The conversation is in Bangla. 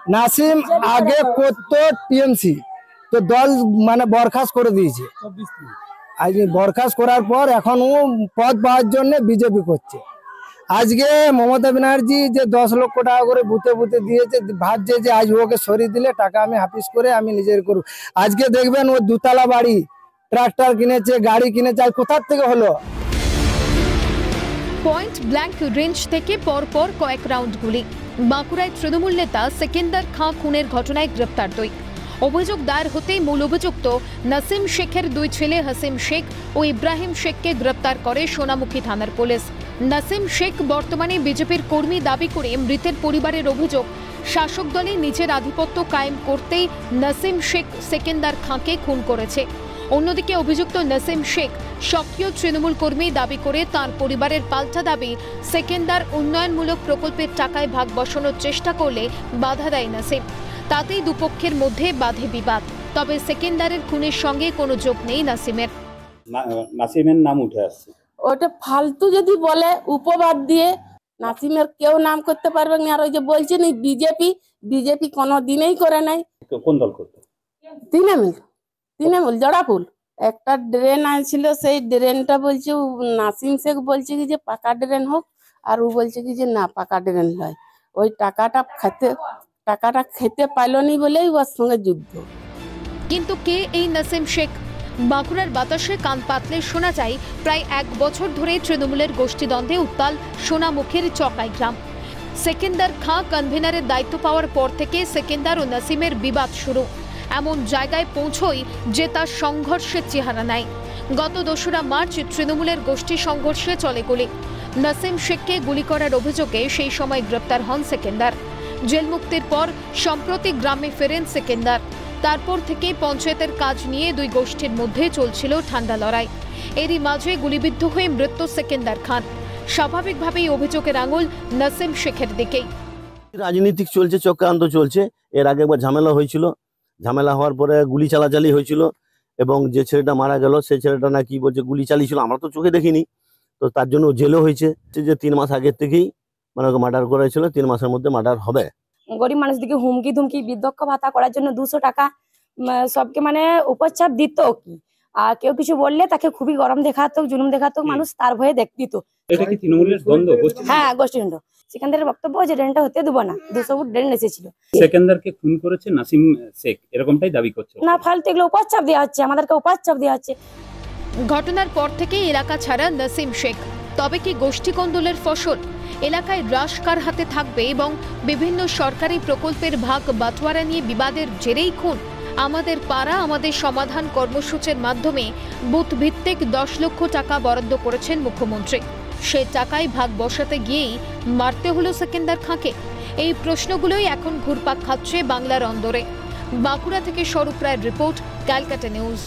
নাসিম আগে করতো টিএমসি, তো দল মানে বরখাস্ত করে দিয়েছে। আজ বরখাস্ত করার পর এখন ও পদ পাওয়ার জন্য বিজেপি করছে। আজকে মমতা ব্যানার্জি যে 10 লক্ষ টাকা করে বুথে বুথে দিয়েছে, ভাবছে যে আজ ওকে সরিয়ে দিলে টাকা আমি হাফিস করে আমি নিজের করব। আজকে দেখবেন ও দুতলা বাড়ি, ট্রাক্টর কিনেছে, গাড়ি কিনেছে, আর কোথার থেকে হলো? পয়েন্ট ব্ল্যাঙ্ক রেঞ্জ থেকে পরপর কয়েক রাউন্ড গুলি। বাঁকুড়ায় তৃণমূল নেতা সেকেন্দার খাঁ খুনের ঘটনায় গ্রেপ্তার 2। অভিযোগ দায়ের হতেই মূল অভিযুক্ত নাসিম শেখের 2 ছেলে হাসিম শেখ ও ইব্রাহিম শেখকে গ্রেপ্তার করে সোনামুখী থানার পুলিশ। নাসিম শেখ বর্তমানে বিজেপির কর্মী দাবি করে মৃতের পরিবারের অভিযোগ, শাসক দলে নিজের আধিপত্য কায়েম করতেই নাসিম শেখ সেকেন্দার খাঁকে খুন করেছে। অন্যদিকে অভিযুক্ত নাসিম শেখ সক্রিয় তৃণমূল কর্মী দাবি করে তার পরিবারের পাল্টা দাবি, সেকেন্দার উন্নয়নমূলক প্রকল্পের টাকায় ভাগ বসানোর চেষ্টা করলে বাধা দেয় নাসিম। তাতেই দুপক্ষের মধ্যে বাধে বিবাদ। তবে সেকেন্দারের খুনের সঙ্গে কোনো যোগ নেই নাসিমের। নাসিমের নাম উঠে আসছে। ওটা ফালতু যদি বলে উপবাদ দিয়ে, নাসিমের কেউ নাম করতে পারবে না। আর ওই যে বলছেন বিজেপি কোনো দিনেই করে নাই। কোন দল করতো? তৃণমূল জড়াফুল একটা ড্রেন আনছিল, সেই ড্রেনটা বলছে নাসিম শেখ বলছে কি যে পাকা ড্রেন হোক, আর ও বলছে কি যে না পাকা ড্রেন নয়। ওই টাকাটা খেতে পাইলনি বলেই ওর সঙ্গে যুদ্ধ। কিন্তু কে এই নাসিম শেখ? বাঁকুড়ার বাতাসে কান পাতলে শোনা যায় প্রায় 1 বছর ধরে তৃণমূলের গোষ্ঠীদ্বন্দ্বে উত্তাল সোনামুখীর চকাই গ্রাম। সেকেন্দার খাঁ কনভেনারের দায়িত্ব পাওয়ার পর থেকে সেকেন্দার ও নাসিমের বিবাদ শুরু। এমন জায়গায় পৌঁছই যে তার সংঘর্ষের চেহারা নেয়। গত 2রা মার্চ তৃণমূলের গোষ্ঠী সংঘর্ষে চলে গুলি। নাসিম শেখকে গুলি করার অভিযোগে সেই সময় গ্রেপ্তার হন সেকেন্দার। জেল মুক্তির পর সম্প্রতি গ্রামে ফেরেন সেকেন্দার। তারপর থেকে পঞ্চায়েতের কাজ নিয়ে 2 গোষ্ঠীর মধ্যে চলছিল ঠান্ডা লড়াই। এরই মাঝে গুলিবিদ্ধ হয়ে মৃত্যু সেকেন্দার খান। স্বাভাবিকভাবেই অভিযোগের আঙুল নাসিম শেখের দিকেই। রাজনীতিক চলছে, চক্রান্ত চলছে। এর আগে একবার ঝামেলা হয়েছিল, ঝামেলা হওয়ার পরে গুলি চালাচালি হয়েছিল, এবং যে ছেলেটা মারা গেল সেই ছেলেটা নাকি বলছে গুলি চালিয়েছিল, আমরা তো চোখে দেখিনি। তো তার জন্য জেলও হয়েছে, যে 3 মাস আগের থেকেই মানে ওকে মার্ডার করা হয়েছিল। 3 মাসের মধ্যে মার্ডার হবে। গরিব মানুষদেরকে হুমকি ধুমকি বৃদ্ধক্ষ ভাতা করার জন্য 200 টাকা সবকে মানে উপচাপ দিত কি, আর কেউ কিছু বললে তাকে খুবই গরম দেখাতো, জুলুম দেখাতো, মানুষ তার ভয়ে দিত। এটা কি তৃণমূলের দ্বন্দ্ব? হ্যাঁ, গোষ্ঠীদ্বন্দ্ব। সেখানদের বক্তব্য যে ড্রেনটা হতে দেবো না, 200 ফুট ড্রেন এসেছিল। সেকেন্দারকে খুন করেছে নাসিম শেখ, এরকমটাই দাবি করছে। না, ফালতু এগুলো উপচাপ দেওয়া হচ্ছে, আমাদেরকে উপচাপ দেওয়া হচ্ছে। ঘটনার পর থেকে এলাকা ছাড়া নাসিম শেখ। তবে কি গোষ্ঠী কোন্দলের ফসল? এলাকায় রাশ কার হাতে থাকবে এবং বিভিন্ন সরকারি প্রকল্পের ভাগ বাটোয়ারা নিয়ে বিবাদের জেরেই খুন? আমাদের পাড়া আমাদের সমাধান কর্মসূচির মাধ্যমে বুথ ভিত্তিক 10 লক্ষ টাকা বরাদ্দ করেছেন মুখ্যমন্ত্রী। সে টাকায় ভাগ বসাতে গিয়েই মারতে হলো সেকেন্দার খাঁকে। এই প্রশ্নগুলোই এখন ঘুরপাক খাচ্ছে বাংলার অন্দরে। বাঁকুড়া থেকে স্বরূপ রায়ের রিপোর্ট, ক্যালকাটা নিউজ।